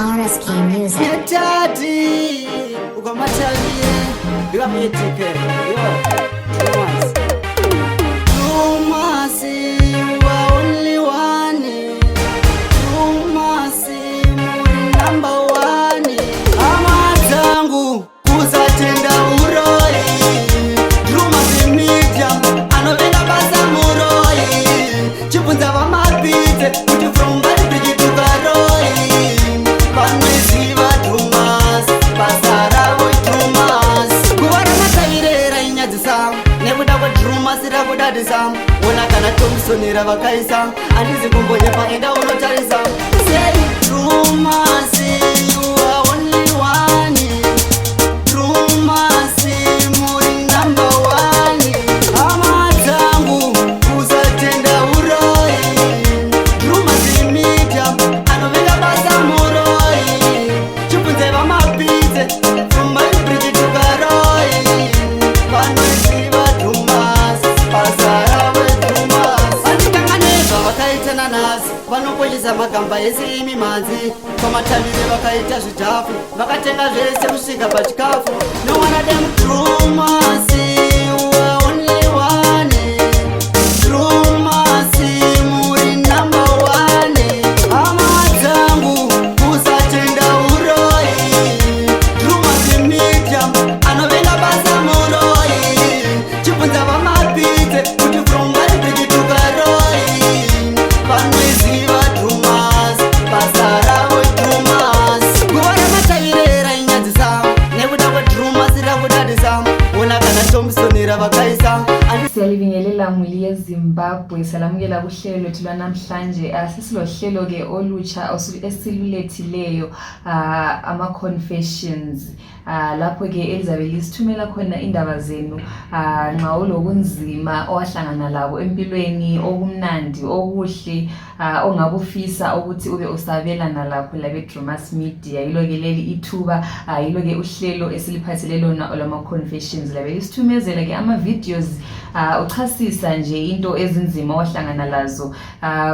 RSK Music. Daddy, ukamatalie, bigamyetike, yo, Drewmas. Drewmas, you are only one. Drewmas, muri number one. Amatangu, kuzatenda uroi. Drewmas media, anovenda basa muroi. Chipunza vamapite, kuti from Bridge to Garoi. Vanesiva Drewmas, pasara voi Drewmas. Kuvara matavirera inyadzisa, nekuda kweDrewmas irakudadisa. Ona kana Thompsonera vakaisa, handizi kumbonyepa enda unotarisa. Say Drewmas, you are only one. Drewmas, muri number one. Amatangu, kuzatenda uroi. Drewmas media, anovenda basa muroi. Chipunze vamapite, from Bridge to Garoi. Vanesiva Drewmas, pasara veDrewmas. Vandikanganezva vakaita nanasi, vanokoshesa magamba ese imimanzi. Pamatambire vakaita zvitafu, vakatenga zvese kusvika pachikafu. No one of them Drewmas, you are only one. Drewmas, muri number one. Amatangu, kuzatenda uroi. Drewmas media, anovenda basa muroi. Chipunza vamapite, kuti from Bridge to Garoi. Vanesiva Drewmas, pasara veDrewmas. Kuvara matavirera inyadzisa, nekuda kweDrewmas irakudadisa. Ona kana Thompsonera vakaisa. Siyalibingelela mwili yeZimbabwe, salamukela kuhlelo lwethu lwanamhlanje. Sesilo ke olutsha esilulethileyo, ama-confessions. Lapho ke elizabe lisithumela khona indaba zenu, nxa ulokunzima owahlangana labo empilweni, okumnandi, okuhle, ongabufisa ukuthi ube usabelana lapho labeDrewmas media. Yilo ke leli ithuba, yilo ke uhlelo esiliphathele lona lwama-confessions. Labe lisithumezela ke ama-videos, uchasisa nje into ezinzima owahlangana lazo.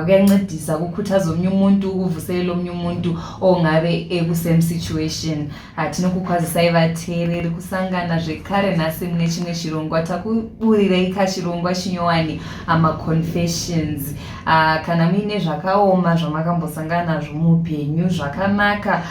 Kuyancedisa, kukhuthaza omunye umuntu, ukuvuselela omunye umuntu ongabe ekusame situation. Thina kukhwazisa ivathereri kusangana zvekare nhasi mune chimwe chirongwa takuburira ikachirongwa chinyowani, ama-confessions. Kana muine zvakaoma zvamakambosangana nazvo muupenyu zvakanaka,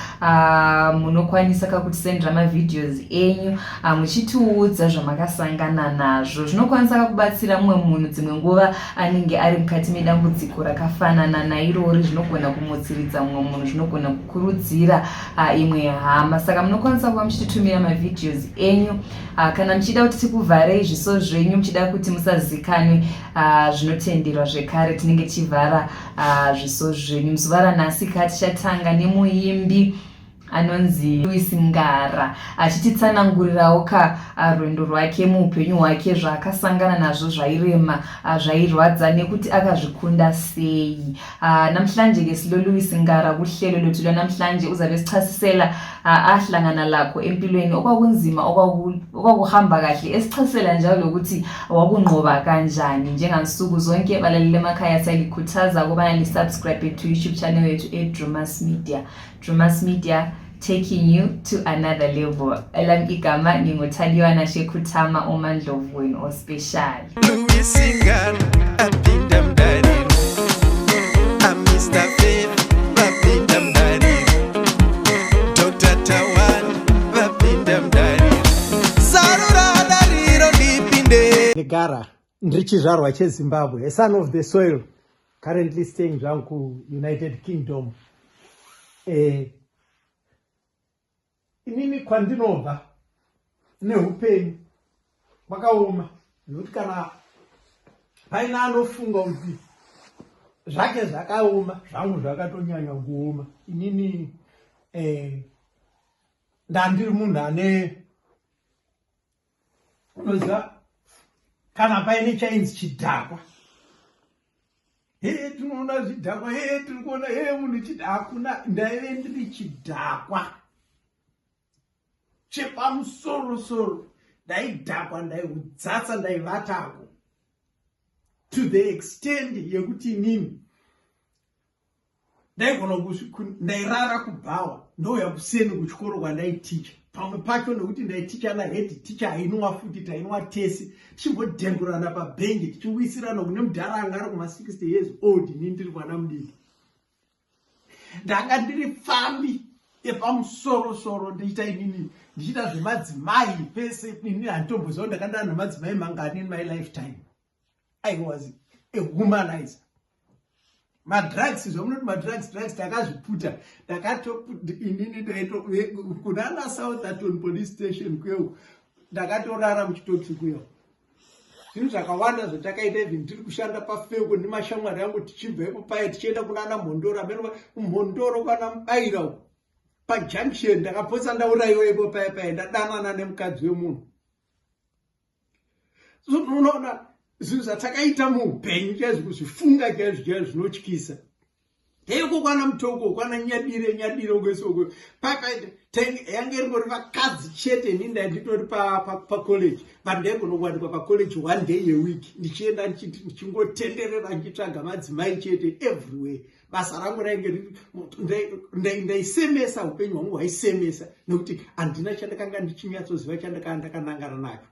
munokwanisa kakutisendera mavideos enyu, muchitiudza zvamakasangana nazvo. Zvinokwanisa kakubatsira mumwe munhu dzimwe nguva anenge ari mukati medambudziko rakafanana nairori. Zvinogona kumutsiridza mumwe munhu, zvinogona kukurudzira imwe hama. Saka munokwanisa kuva muchititumira mavideos enyu. Kana muchida kuti tikuvharei zviso zvenyu, muchida kuti musazikanwe, zvinotenderwa zvekare, tinenge tichivhara zviso zvenyu. Muzuva ranhasi tichatanga nemuimbi anonzi Ngara, achititsanangurirawo rwendo rwake muupenyu hwake, zvaakasangana nazvo zvairema, zvairwadza, nekuti akazvikunda sei. Namhlanje ke silo Ngara kuhlelo lwethu lwanamhlanje. Uzabe sichasisela ahlangana lakho empilweni, okwakunzima, okwakuhamba kahle, esichasisela njalo ukuthi wakunqoba kanjani. Njengansuku zonke balalele emakhaya sayalikhuthaza ukubana lisubscribe to YouTube channel yethu eDrewmas media. Drewmas media, taking you to another level. Elami igama ningoThaliwana Shekhuthama uMandlovu wenu ospecial. Ngara, apinda mdari. Mr. Faith, apinda mdari. Dr. Tawan, apinda mdari. Zarura dariro dipinde. Ngara, ndichizvarwa cheZimbabwe, a son of the soil, currently staying ku United Kingdom. Inini kwandinobva neupenyu kwakaoma, nokuti kana paina anofunga kuti zvake zvakaoma, zvangu zvakatonyanya kuoma. Inini ndandiri munhu ane, unoziva, kana paine chainzi chidhakwa, tinoona zvidhakwa, tiri kuona munhu chidhakwa. Ndaive ndiri chidhakwa chepamusoro-soro. Ndaidhakwa, ndaihudzatsa, ndaivatako. to the extent yekuti nini ndaigona ndairara kubhawa ndouya kuseni kuchikoro kwandaiticha pamwe pacho nekuti ndaiticha nahead ticha hainwa futi tainwa tesi tichimbodhengurana pabhengi tichiwisirana kune mudhara anga ari kuma-60 years old ini ndiri mwana mudiki. Ndanga ndiri pfambi epamusoro-soro ndiita inini ndichita zvemadzimai pese ini handitomboziva ndakandana nemadzimai mangani in my lifetime. I was a womanizer. Madrugs zvomunoti madrugs takazviputa inini kunana Southampton police station kuyo ndakatorara muchitotsi kuyo. Zvinhu zvakawanda zvotakaita even tiri kushanda pafeko nemashamwari yangu tichibva ipopaye tichienda kunana Mhondoro amene Mhondoro kana Mubaira pajunction ndakapotsa ndaurayiwa ipopaye ndadanana nemukadzi wemunhu. So unoona zvinhu zvatakaita muupenyu chaizvo kuzvifunga chaizvo zvinotyisa. Ndeyiko kwana Mutoko kwana nyadire kwesoko yange ringori vakadzi chete ini ndaitori pacollege but ndaigonowanikwa pacollege one day a week ndichienda ndichingotenderera ndichitsvaga madzimai chete everywhere. Basa rangu rainge ndaisemesa upenyu hwangu hwaisemesa nekuti handina chandakanga ndichinyatsoziva chandakanangana nacho.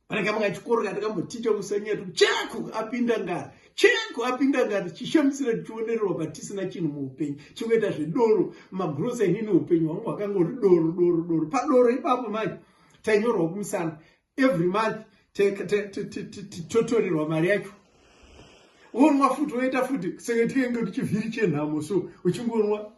Vanenge manga chikoro kandakamboticha kusanyetu chako apinda Ngara chishamusira tichionererwa patisina chinhu muupenyu chingoita zvedoro magrosa inini upenyu hwangu hwakangori doro padoro ipapo manje tainyorwa kumusana every month totorerwa mari yacho wonwa futi woita futi senge tikenge tichivhiri chenhamo so uchingonwa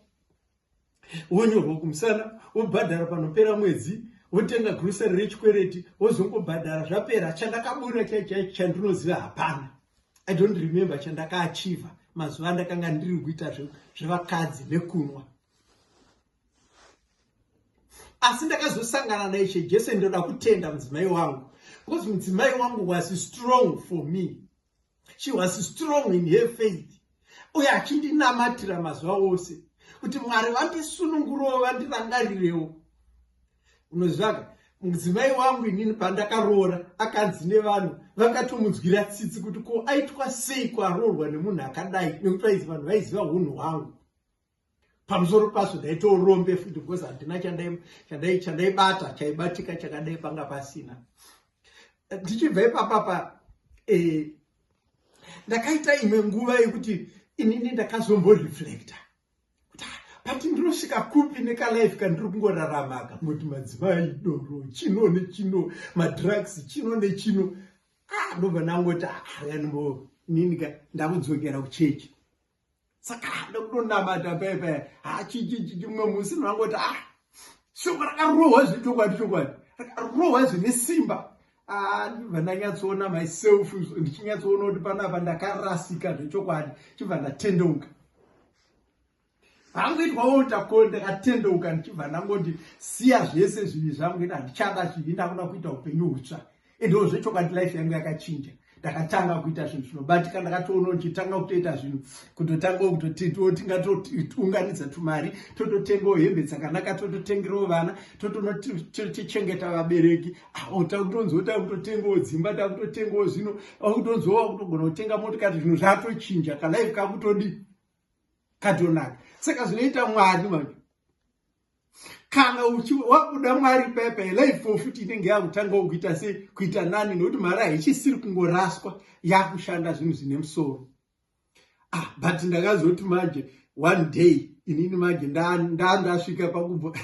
wonyorwa kumusana wobhadhara panopera mwedzi wotenga grocery rechikwereti wozongobhadhara zvapera chandakabuda chaicho chandinoziva hapana. I don't remember chandakaachiva mazuva andakanga ndiri kuita zvevakadzi nekunwa. Asi ndakazosangana naIshe Jesu ndoda kutenda mudzimai wangu because mudzimai wangu was strong for me. She was strong in her faith. Uye achindinamatira mazuva ose kuti Mwari vandisunungurewo vandirangarirewo. Unozivaga mudzimai wangu inini pandakaroora akanzi nevanhu vakatomunzwira tsitsi kuti ko aitwa sei kwaroorwa nemunhu akadai nekuti vanhu vaiziva unhu hwangu. Pamusoro paso ndaitorombe futi because handina chandaibata chaibatika chakadai panga pasina. Ndichibva ipapapa ndakaita imwe nguva yekuti inini ndakazomboreflecta pati ndinosvika kupi nekalife kandiri kungoraramaka ngoti madzimai doro chino nechino madrugs chino nechino ndobva ndangoti ninika ndakudzokera kuchechi. Saka ndakudonamata paipai chimwe musi ndangoti shoko rakarohwa zvitokwadi rakarohwa zvine simba. Ndibva ndanyatsoona myself ndichinyatsoona kuti panapa ndakarasika zvechokwadi chibva ndatendeuka. Hangoitwawo ndakatendeuka ndichibva ndangoti siya zvese zvivi zvangu ina handichada zvivi ndakuna kuita upenyu hutsva. Endo zvechokwadi life yangu yakachinja. Ndakatanga kuita zvinhu zvinobatika ndakatoona ndichitanga kutoita zvinhu kutotanga kutoti tumari tototengawo hembe dzakanaka tototengerawo vana totochengeta vabereki takutonzwa kutotengawo dzimba takutotengawo zvino akutonzwa kutogona kutenga motikati zvinhu zvatochinja kalife kakutodi katonaka. Saka zvinoita Mwari manje kana wabuda Mwari paipai life futi inenge yakutanga kuita kuita nani nekuti mari haichisiri kungoraswa yakushanda zvinhu zvine musoro. But ndakazoti manje one day inini manje ndasvika pakubva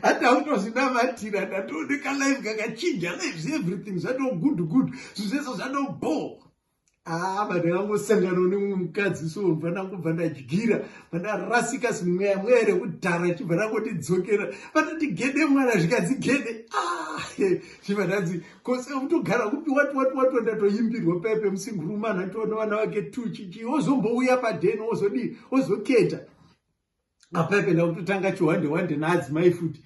handakutozvinamatira ndatooneka life kakachinja life everything zvato good zvizvese zvato ball. Ndakangosangana nemumwe mukadzi so ndobva ndangobva ndadyira ndarasika mweya rekudhara chibva ndangotidzokera vanoti gede mwana zvikadzi gede chibva ndanzi kose kutogara kupi wati ndatoimbirwa paipe musingurumana nditoona vana vake tuchichi wozombouya padheni wozoketa apaipe ndakutotanga chiwande naadzimai futi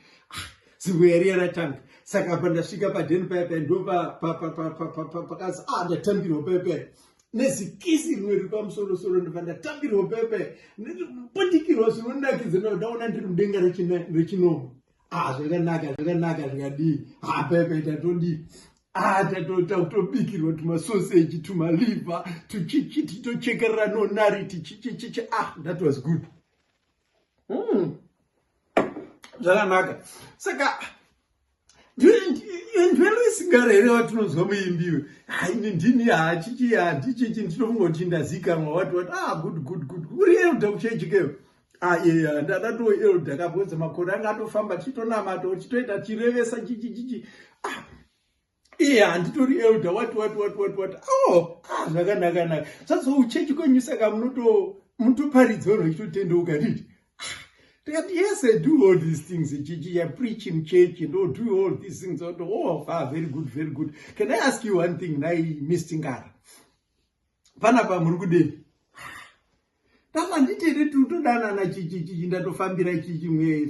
zimweri yaratanga. Saka pandasvika padheni paipai ndo pakazi ndatambirwa paipai nezikisi rimwe riri pamusoro ndobva ndatambirwa paipai nepundikirwa zvinonakidza ndaona ndiri mudenga rechinomo. Zvakanaka zvikadii paipai ndatodii tatotobikirwa tumasoseji tumaliver titochekerera nonariti that was good. Zvakanaka. Saka ndinoisigara here watinonzwa Muimbi ndini handichichi ndinongoti ndazikanwa wati good uri elda kuchechi keyo ndatoo elda kabodza makore anga atofamba chitonamata uchitoita chirevesa chichichichi handitori elda what zvakanaka sasa uchechi kwenyu saka munotoparidza uchitotendeuka nditi yes, I do all these things. I preach in church and do all these things. Very good. Can I ask you one thing? Nai Mr. Ngara. Panapa murugudeni. Tava nditede tutodanana chichi ndatofambira chichimwe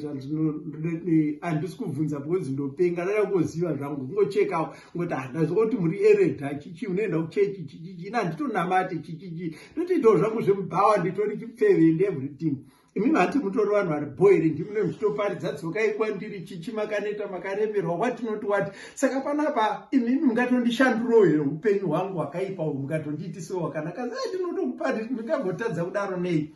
handisi kubvunza because ndopenga ndada kuziva zvangu ngocheka ngoti ndazoti muri eredha chichi unoenda kuchechi chichi handitonamate chichichi ndotoitawo zvangu zvemubhawa nditori chipfeve and everything. Imimi hati mutori vanhu vari boiling ndimune muchitoparidza dzokai kwandiri chichi makaneta makaremerwa watinoti saka panapa imimi mungatondishandurawo here upenyu hwangu hwakaipa mungatondiitisewo hwakanaka ndinotokupari ndingambotadza kudaro nei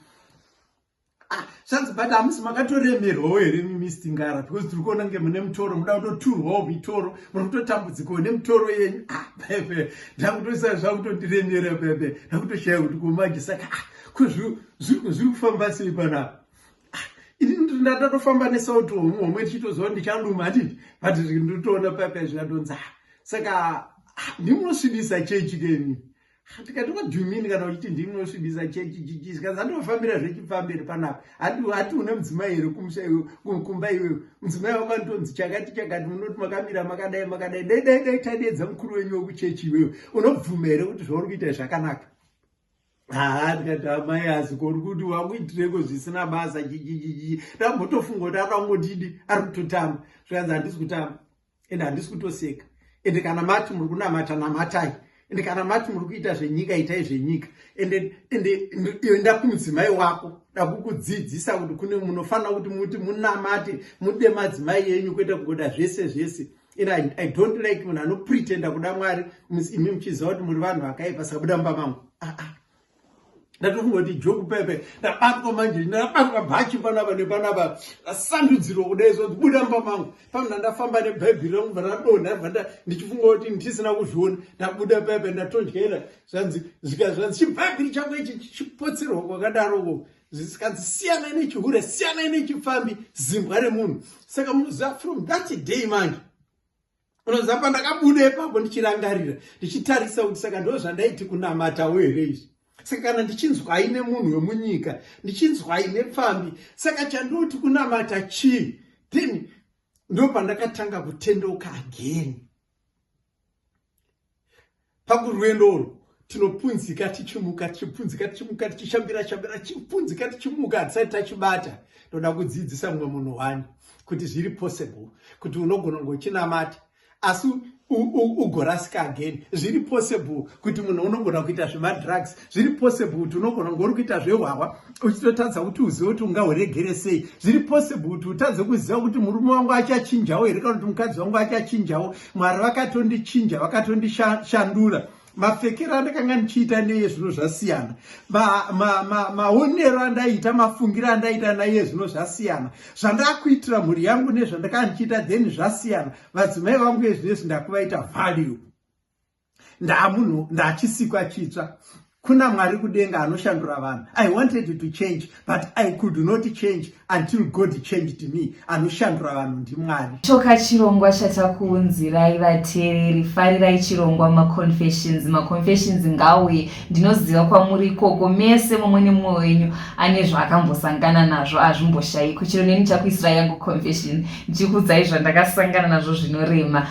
zvanzi but hamusi makatoremerwawo here Mr. Ngara because tiri kuona nge mune mutoro muda kutoturwawo mitoro muri kutotambudzikawo nemutoro yenyu pepe ndakutoisa zvakutondiremera pepe ndakutoshaya kuti kumaji saka zviri kufamba sei panapa ini ndatofamba nesauti homwe tichitoziva ndichanduma handiti but nditoona pepe zvikadonza saka ndimunosvibisa chechi keni tikati wadhumini kana uchiti ndimunosvibisa chechi chichi sikazi andofambira zvechifambiri panapa hati une mudzimai here kumba iweyo mudzimai wako anotonzi chakati munoti makamira makadai dai tadedza mukuru wenyu wekuchechi iweyo unobvuma here kuti zvauri kuita zvakanaka ndikati amai asi kuri kuti wakuitireko zvisina basa chichichichi ndambotofunga kuti akangotidi ari kutotamba zvikanzi handisi kutamba ende handisi kutoseka ende kana mati muri kunamata namatai ende kana mati muri kuita zvenyika itai zvenyika ende ndakumudzimai wako ndakukudzidzisa kuti kune munofanira kuti muti munamate mude madzimai enyu kwete kugoda zvese and I don't like munhu anopretenda kuda Mwari imi muchiziva kuti muri vanhu vakaipa sabuda mumba mangu ndatofunga kuti joku pepe ndabatwa manje ndabatwa bhachi panapa nepanapa ndasandudzirwa kudai zoti buda mumba mangu pamuna ndafamba nebhaibheri rangu ndadonha ndichifunga kuti ndisina kuzviona ndabuda pepe ndatodyera zvanzi chibhaibheri changu ichi chipotserwa kwakadaroko zisikanzi siyana nechihure siyana nechifambi zimbwa remunhu saka munoziva from that day manje unoziva pandakabuda ipapo ndichirangarira ndichitarisa kuti saka ndo zvandaiti kunamatawo here izvi saka kana ndichinzwai nemunhu wemunyika ndichinzwai nepfambi saka chandoti kunamata chii then ndo pandakatanga kutendeuka again pakurwendo tinopunzika tichimuka tichishambira tichipunzika tichimuka hatisati tachibata ndoda kudzidzisa mumwe munhu wani kuti zviri possible kuti unogona ngochinamata asi ugorasika again zviri possible kuti munhu unogona kuita zvemadrugs zviri possible kuti unogona ngori kuita zvehwahwa uchitotadza kuti uzive kuti ungahuregere sei zviri possible kuti utadze kuziva kuti murume wangu achachinjawo here kana kuti mukadzi wangu achachinjawo Mwari vakatondichinja vakatondishandura mapfekero andakanga ndichiita neye zvino zvasiyana maonero andaita mafungiro andaita naye zvino zvasiyana zvandakuitira mhuri yangu nezvandakanga ndichiita then zvasiyana vadzimai vangu ezvinezvi ndakuvaita value ndamunhu ndachisikwa chitsva kuna Mwari kudenga anoshandura vanhu. I wanted to change but I could not change until God changed me. Anoshandura vanhu ndiMwari. Choka chirongwa chatakuunzirai vateereri, farirai chirongwa maconfessions ngauye. Ndinoziva kwamuri ikoko mese mumwe nemumwe wenyu ane zvakambosangana nazvo azvimboshayi. Kuchiro neni chakuisirai yangu confession ndichikuudzai zvandakasangana nazvo zvinorema.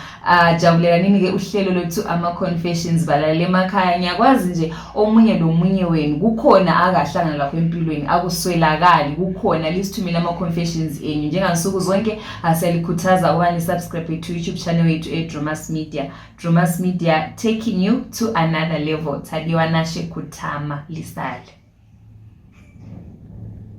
Jabulira nini uhlelo lwethu amaconfessions balale makaya nyakwazi nje omunye nomunye wenu kukhona akahlangana lapho empilweni akuswelakali kukhona lisithumela ama-confessions enyu njengansuku zonke asiyalikhuthaza ubani subscribe to YouTube channel yethu Drewmas Media taking you to another level. Thadiwa nashe kuthama lisale.